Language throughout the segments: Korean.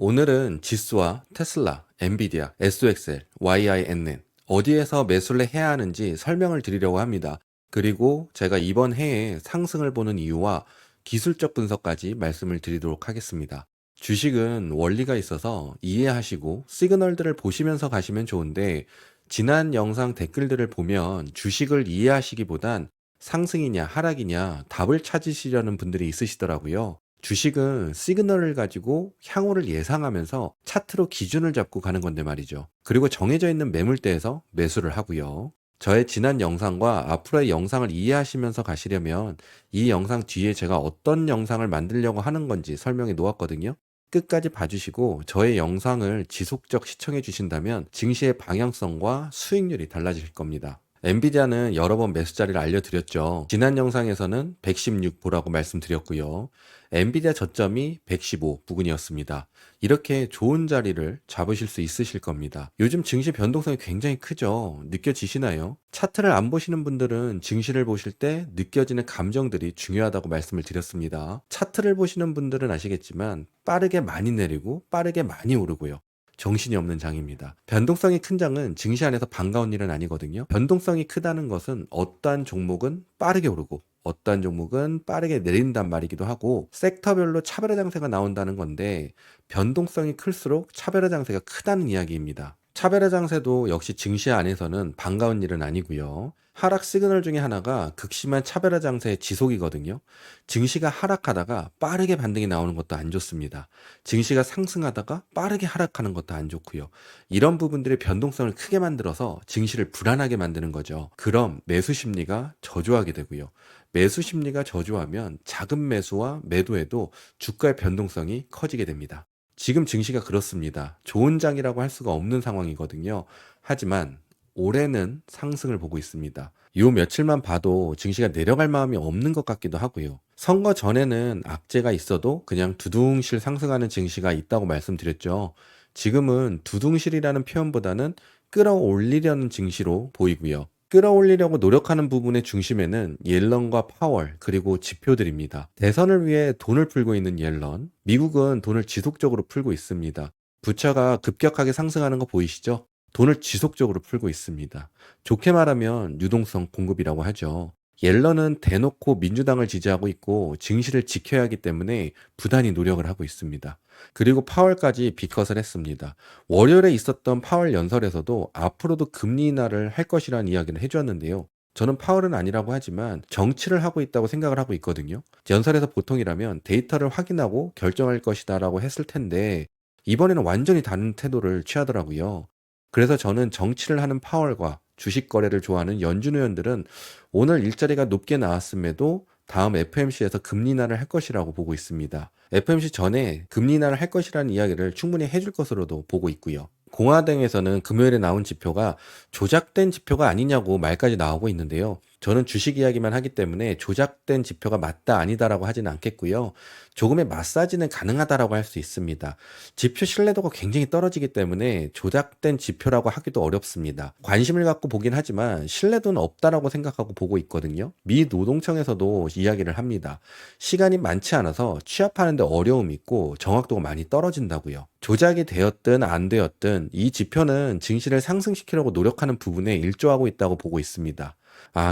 오늘은 지수와 테슬라, 엔비디아, SOXL, YINN 어디에서 매수를 해야 하는지 설명을 드리려고 합니다. 그리고 제가 이번 해에 상승을 보는 이유와 기술적 분석까지 말씀을 드리도록 하겠습니다. 주식은 원리가 있어서 이해하시고 시그널들을 보시면서 가시면 좋은데, 지난 영상 댓글들을 보면 주식을 이해하시기보단 상승이냐 하락이냐 답을 찾으시려는 분들이 있으시더라고요. 주식은 시그널을 가지고 향후를 예상하면서 차트로 기준을 잡고 가는 건데 말이죠. 그리고 정해져 있는 매물대에서 매수를 하고요. 저의 지난 영상과 앞으로의 영상을 이해하시면서 가시려면 이 영상 뒤에 제가 어떤 영상을 만들려고 하는 건지 설명해 놓았거든요. 끝까지 봐주시고 저의 영상을 지속적 시청해 주신다면 증시의 방향성과 수익률이 달라질 겁니다. 엔비디아는 여러 번 매수 자리를 알려드렸죠. 지난 영상에서는 116 보라고 말씀드렸고요. 엔비디아 저점이 115 부근이었습니다. 이렇게 좋은 자리를 잡으실 수 있으실 겁니다. 요즘 증시 변동성이 굉장히 크죠. 느껴지시나요? 차트를 안 보시는 분들은 증시를 보실 때 느껴지는 감정들이 중요하다고 말씀을 드렸습니다. 차트를 보시는 분들은 아시겠지만 빠르게 많이 내리고 빠르게 많이 오르고요. 정신이 없는 장입니다. 변동성이 큰 장은 증시 안에서 반가운 일은 아니거든요. 변동성이 크다는 것은 어떠한 종목은 빠르게 오르고 어떠한 종목은 빠르게 내린단 말이기도 하고, 섹터별로 차별화 장세가 나온다는 건데 변동성이 클수록 차별화 장세가 크다는 이야기입니다. 차별화 장세도 역시 증시 안에서는 반가운 일은 아니고요. 하락 시그널 중에 하나가 극심한 차별화 장세의 지속이거든요. 증시가 하락하다가 빠르게 반등이 나오는 것도 안 좋습니다. 증시가 상승하다가 빠르게 하락하는 것도 안 좋고요. 이런 부분들이 변동성을 크게 만들어서 증시를 불안하게 만드는 거죠. 그럼 매수 심리가 저조하게 되고요. 매수 심리가 저조하면 작은 매수와 매도에도 주가의 변동성이 커지게 됩니다. 지금 증시가 그렇습니다. 좋은 장이라고 할 수가 없는 상황이거든요. 하지만 올해는 상승을 보고 있습니다. 요 며칠만 봐도 증시가 내려갈 마음이 없는 것 같기도 하고요. 선거 전에는 악재가 있어도 그냥 두둥실 상승하는 증시가 있다고 말씀드렸죠. 지금은 두둥실이라는 표현보다는 끌어올리려는 증시로 보이고요. 끌어올리려고 노력하는 부분의 중심에는 옐런과 파월, 그리고 지표들입니다. 대선을 위해 돈을 풀고 있는 옐런, 미국은 돈을 지속적으로 풀고 있습니다. 부채가 급격하게 상승하는 거 보이시죠? 돈을 지속적으로 풀고 있습니다. 좋게 말하면 유동성 공급이라고 하죠. 옐런은 대놓고 민주당을 지지하고 있고 증시를 지켜야 하기 때문에 부단히 노력을 하고 있습니다. 그리고 파월까지 비컷을 했습니다. 월요일에 있었던 파월 연설에서도 앞으로도 금리 인하를 할 것이라는 이야기를 해주었는데요. 저는 파월은 아니라고 하지만 정치를 하고 있다고 생각을 하고 있거든요. 연설에서 보통이라면 데이터를 확인하고 결정할 것이다라고 했을 텐데 이번에는 완전히 다른 태도를 취하더라고요. 그래서 저는 정치를 하는 파월과 주식 거래를 좋아하는 연준 의원들은 오늘 일자리가 높게 나왔음에도 다음 FMC에서 금리 인하를 할 것이라고 보고 있습니다. FMC 전에 금리 인하를 할 것이라는 이야기를 충분히 해줄 것으로도 보고 있고요. 공화당에서는 금요일에 나온 지표가 조작된 지표가 아니냐고 말까지 나오고 있는데요. 저는 주식 이야기만 하기 때문에 조작된 지표가 맞다 아니다라고 하지는 않겠고요. 조금의 마사지는 가능하다라고 할 수 있습니다. 지표 신뢰도가 굉장히 떨어지기 때문에 조작된 지표라고 하기도 어렵습니다. 관심을 갖고 보긴 하지만 신뢰도는 없다라고 생각하고 보고 있거든요. 미 노동청에서도 이야기를 합니다. 시간이 많지 않아서 취합하는데 어려움이 있고 정확도가 많이 떨어진다고요. 조작이 되었든 안 되었든 이 지표는 증시를 상승시키려고 노력하는 부분에 일조하고 있다고 보고 있습니다.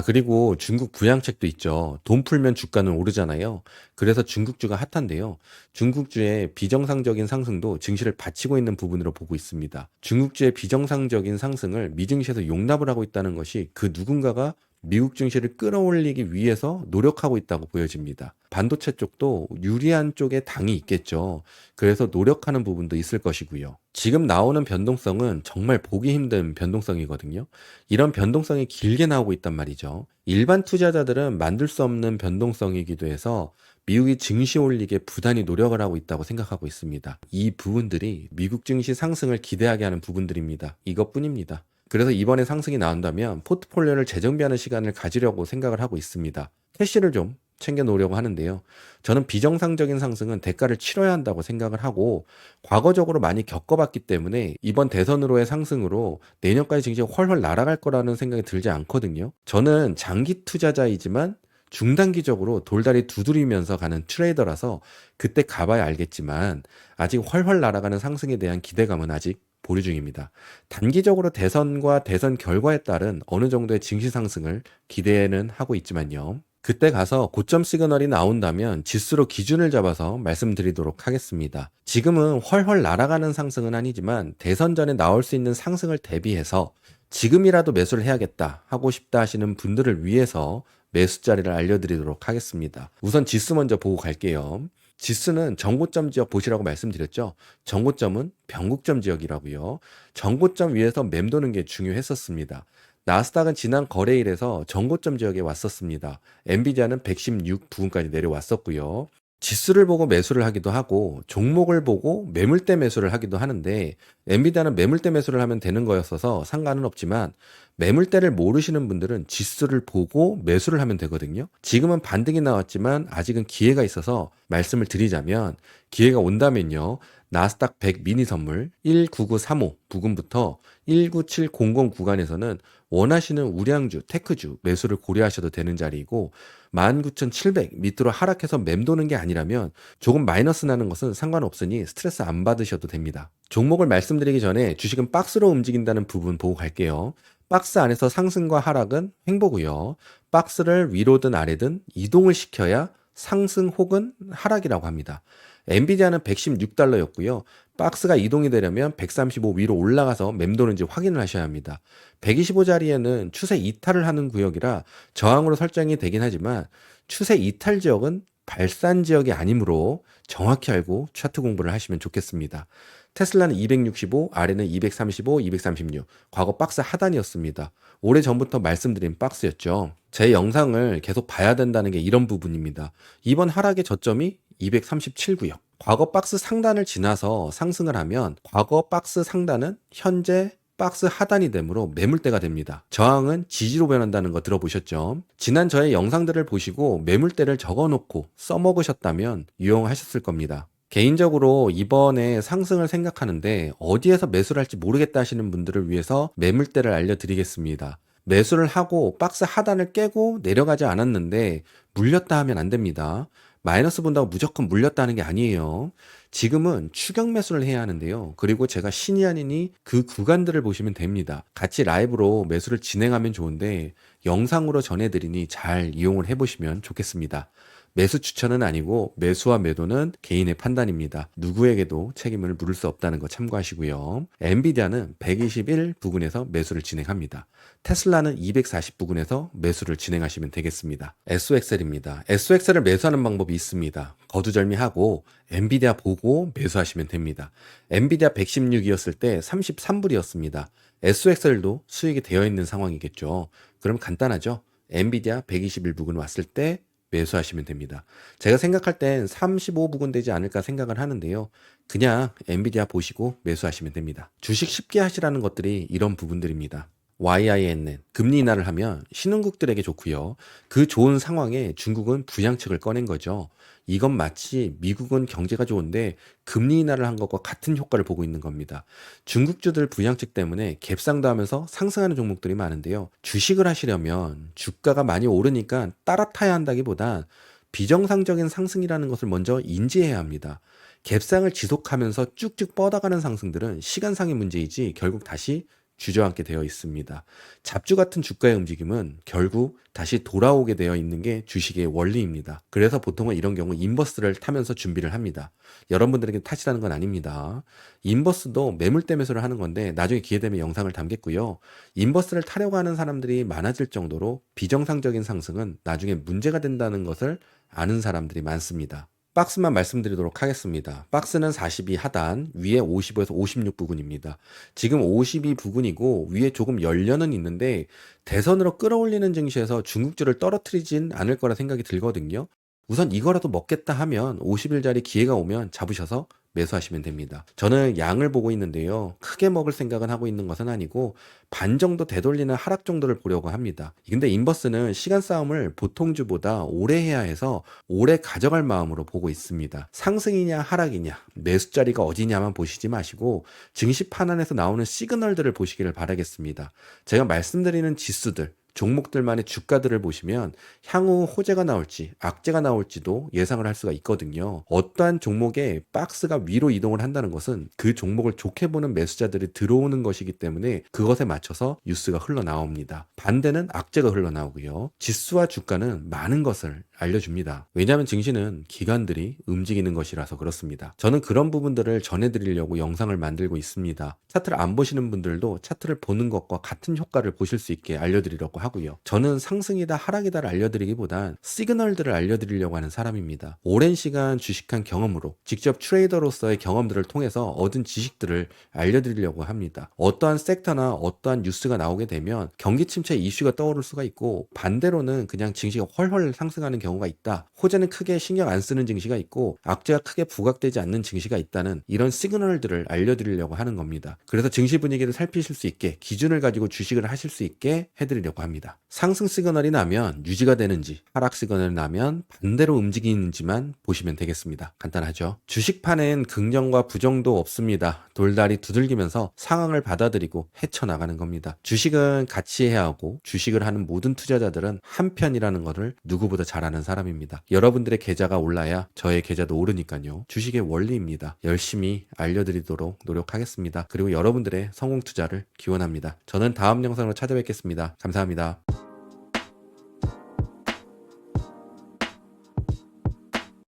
그리고 중국 부양책도 있죠. 돈 풀면 주가는 오르잖아요. 그래서 중국주가 핫한데요. 중국주의 비정상적인 상승도 증시를 받치고 있는 부분으로 보고 있습니다. 중국주의 비정상적인 상승을 미증시에서 용납을 하고 있다는 것이 그 누군가가 미국 증시를 끌어올리기 위해서 노력하고 있다고 보여집니다. 반도체 쪽도 유리한 쪽에 당이 있겠죠. 그래서 노력하는 부분도 있을 것이고요. 지금 나오는 변동성은 정말 보기 힘든 변동성이거든요. 이런 변동성이 길게 나오고 있단 말이죠. 일반 투자자들은 만들 수 없는 변동성이기도 해서 미국이 증시 올리기에 부단히 노력을 하고 있다고 생각하고 있습니다. 이 부분들이 미국 증시 상승을 기대하게 하는 부분들입니다. 이것뿐입니다. 그래서 이번에 상승이 나온다면 포트폴리오를 재정비하는 시간을 가지려고 생각을 하고 있습니다. 캐시를 좀 챙겨 놓으려고 하는데요. 저는 비정상적인 상승은 대가를 치러야 한다고 생각을 하고 과거적으로 많이 겪어봤기 때문에 이번 대선으로의 상승으로 내년까지 증시가 훨훨 날아갈 거라는 생각이 들지 않거든요. 저는 장기 투자자이지만 중단기적으로 돌다리 두드리면서 가는 트레이더라서 그때 가봐야 알겠지만 아직 훨훨 날아가는 상승에 대한 기대감은 아직 보류 중입니다. 단기적으로 대선과 대선 결과에 따른 어느 정도의 증시 상승을 기대는 하고 있지만요. 그때 가서 고점 시그널이 나온다면 지수로 기준을 잡아서 말씀드리도록 하겠습니다. 지금은 훨훨 날아가는 상승은 아니지만 대선 전에 나올 수 있는 상승을 대비해서 지금이라도 매수를 해야겠다 하고 싶다 하시는 분들을 위해서 매수 자리를 알려드리도록 하겠습니다. 우선 지수 먼저 보고 갈게요. 지수는 정고점 지역 보시라고 말씀드렸죠. 정고점은 변곡점 지역이라고요. 정고점 위에서 맴도는 게 중요했었습니다. 나스닥은 지난 거래일에서 정고점 지역에 왔었습니다. 엔비디아는 116 부근까지 내려왔었고요. 지수를 보고 매수를 하기도 하고 종목을 보고 매물대 매수를 하기도 하는데 엔비디아는 매물대 매수를 하면 되는 거였어서 상관은 없지만 매물대를 모르시는 분들은 지수를 보고 매수를 하면 되거든요. 지금은 반등이 나왔지만 아직은 기회가 있어서 말씀을 드리자면 기회가 온다면요. 나스닥 100 미니 선물 19935 부근부터 19700 구간에서는 원하시는 우량주, 테크주 매수를 고려하셔도 되는 자리이고 19,700 밑으로 하락해서 맴도는 게 아니라면 조금 마이너스 나는 것은 상관없으니 스트레스 안 받으셔도 됩니다. 종목을 말씀드리기 전에 주식은 박스로 움직인다는 부분 보고 갈게요. 박스 안에서 상승과 하락은 횡보고요. 박스를 위로든 아래든 이동을 시켜야 상승 혹은 하락이라고 합니다. 엔비디아는 116달러였고요. 박스가 이동이 되려면 135 위로 올라가서 맴도는지 확인을 하셔야 합니다. 125자리에는 추세 이탈을 하는 구역이라 저항으로 설정이 되긴 하지만 추세 이탈 지역은 발산 지역이 아니므로 정확히 알고 차트 공부를 하시면 좋겠습니다. 테슬라는 265, 아래는 235, 236. 과거 박스 하단이었습니다. 오래전부터 말씀드린 박스였죠. 제 영상을 계속 봐야 된다는 게 이런 부분입니다. 이번 하락의 저점이 237구요. 과거 박스 상단을 지나서 상승을 하면 과거 박스 상단은 현재 박스 하단이 되므로 매물대가 됩니다. 저항은 지지로 변한다는 거 들어보셨죠? 지난 저의 영상들을 보시고 매물대를 적어놓고 써먹으셨다면 유용하셨을 겁니다. 개인적으로 이번에 상승을 생각하는데 어디에서 매수를 할지 모르겠다 하시는 분들을 위해서 매물대를 알려드리겠습니다. 매수를 하고 박스 하단을 깨고 내려가지 않았는데 물렸다 하면 안 됩니다. 마이너스 본다고 무조건 물렸다 하는 게 아니에요. 지금은 추격 매수를 해야 하는데요. 그리고 제가 신이 아니니 그 구간들을 보시면 됩니다. 같이 라이브로 매수를 진행하면 좋은데 영상으로 전해드리니 잘 이용을 해보시면 좋겠습니다. 매수 추천은 아니고 매수와 매도는 개인의 판단입니다. 누구에게도 책임을 물을 수 없다는 거 참고하시고요. 엔비디아는 121 부근에서 매수를 진행합니다. 테슬라는 240 부근에서 매수를 진행하시면 되겠습니다. SOXL입니다. SOXL을 매수하는 방법이 있습니다. 거두절미하고 엔비디아 보고 매수하시면 됩니다. 엔비디아 116이었을 때 33불이었습니다. SOXL도 수익이 되어 있는 상황이겠죠. 그럼 간단하죠. 엔비디아 121 부근 왔을 때 매수하시면 됩니다. 제가 생각할 땐 35 부근 되지 않을까 생각을 하는데요. 그냥 엔비디아 보시고 매수하시면 됩니다. 주식 쉽게 하시라는 것들이 이런 부분들입니다. YINN 금리 인하를 하면 신흥국들에게 좋고요. 그 좋은 상황에 중국은 부양책을 꺼낸 거죠. 이건 마치 미국은 경제가 좋은데 금리 인하를 한 것과 같은 효과를 보고 있는 겁니다. 중국주들 부양책 때문에 갭상도 하면서 상승하는 종목들이 많은데요. 주식을 하시려면 주가가 많이 오르니까 따라 타야 한다기보단 비정상적인 상승이라는 것을 먼저 인지해야 합니다. 갭상을 지속하면서 쭉쭉 뻗어가는 상승들은 시간상의 문제이지 결국 다시 주저앉게 되어 있습니다. 잡주 같은 주가의 움직임은 결국 다시 돌아오게 되어 있는 게 주식의 원리입니다. 그래서 보통은 이런 경우 인버스를 타면서 준비를 합니다. 여러분들에게 탓이라는 건 아닙니다. 인버스도 매물대 매수를 하는 건데 나중에 기회 되면 영상을 담겠고요. 인버스를 타려고 하는 사람들이 많아질 정도로 비정상적인 상승은 나중에 문제가 된다는 것을 아는 사람들이 많습니다. 박스만 말씀드리도록 하겠습니다. 박스는 42 하단, 위에 55에서 56 부근입니다. 지금 52 부근이고 위에 조금 열려는 있는데 대선으로 끌어올리는 증시에서 중국주를 떨어뜨리진 않을 거라 생각이 들거든요. 우선 이거라도 먹겠다 하면 50일짜리 기회가 오면 잡으셔서 매수하시면 됩니다. 저는 양을 보고 있는데요. 크게 먹을 생각은 하고 있는 것은 아니고 반 정도 되돌리는 하락 정도를 보려고 합니다. 근데 인버스는 시간 싸움을 보통주보다 오래 해야 해서 오래 가져갈 마음으로 보고 있습니다. 상승이냐 하락이냐 매수 자리가 어디냐만 보시지 마시고 증시 판단에서 나오는 시그널들을 보시기를 바라겠습니다. 제가 말씀드리는 지수들 종목들만의 주가들을 보시면 향후 호재가 나올지 악재가 나올지도 예상을 할 수가 있거든요. 어떠한 종목에 박스가 위로 이동을 한다는 것은 그 종목을 좋게 보는 매수자들이 들어오는 것이기 때문에 그것에 맞춰서 뉴스가 흘러나옵니다. 반대는 악재가 흘러나오고요. 지수와 주가는 많은 것을 알려줍니다. 왜냐하면 증시는 기관들이 움직이는 것이라서 그렇습니다. 저는 그런 부분들을 전해드리려고 영상을 만들고 있습니다. 차트를 안 보시는 분들도 차트를 보는 것과 같은 효과를 보실 수 있게 알려드리려고 하고요. 저는 상승이다 하락이다를 알려드리기보단 시그널들을 알려드리려고 하는 사람입니다. 오랜 시간 주식한 경험으로 직접 트레이더로서의 경험들을 통해서 얻은 지식들을 알려드리려고 합니다. 어떠한 섹터나 어떠한 뉴스가 나오게 되면 경기 침체 이슈가 떠오를 수가 있고, 반대로는 그냥 증시가 훨훨 상승하는 경우가 있다. 호재는 크게 신경 안 쓰는 증시가 있고 악재가 크게 부각되지 않는 증시가 있다는 이런 시그널들을 알려드리려고 하는 겁니다. 그래서 증시 분위기를 살피실 수 있게 기준을 가지고 주식을 하실 수 있게 해드리려고 합니다. 상승 시그널이 나면 유지가 되는지, 하락 시그널이 나면 반대로 움직이는지만 보시면 되겠습니다. 간단하죠? 주식판엔 긍정과 부정도 없습니다. 돌다리 두들기면서 상황을 받아들이고 헤쳐나가는 겁니다. 주식은 같이 해야 하고 주식을 하는 모든 투자자들은 한 편이라는 것을 누구보다 잘 아는 사람입니다. 여러분들의 계좌가 올라야 저의 계좌도 오르니까요. 주식의 원리입니다. 열심히 알려드리도록 노력하겠습니다. 그리고 여러분들의 성공 투자를 기원합니다. 저는 다음 영상으로 찾아뵙겠습니다. 감사합니다.